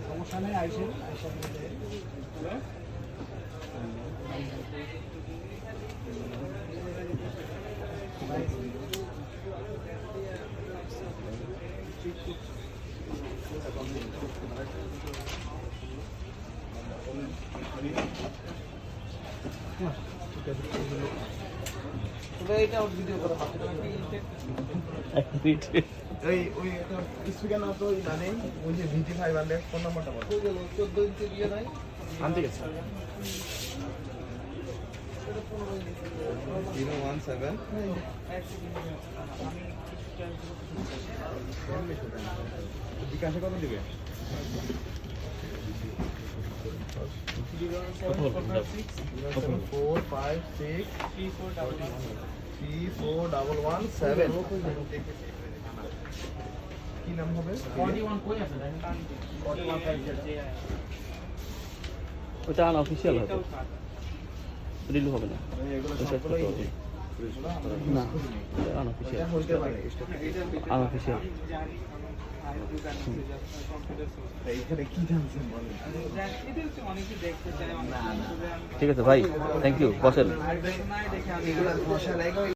সমস্যা নেই, আইসেন এইটা ভিডিও করা ওই স্পিকার না তো মানে ওই যে ভিটি 500 ফোন নাম্বারটা বল 14 ইঞ্চি দিয়ে নাই আনতে গেছে 017 বিকাশে কত দিবে 4563417 কি নাম হবে 41 কই আছে দেখেন 41 ওটা আনঅফিশিয়াল হবে রিলু হবে না না আনঅফিশিয়াল আনঅফিশিয়াল এইখানে কি জানছেন বলেন ঠিক আছে ভাই থ্যাংক ইউ বসেন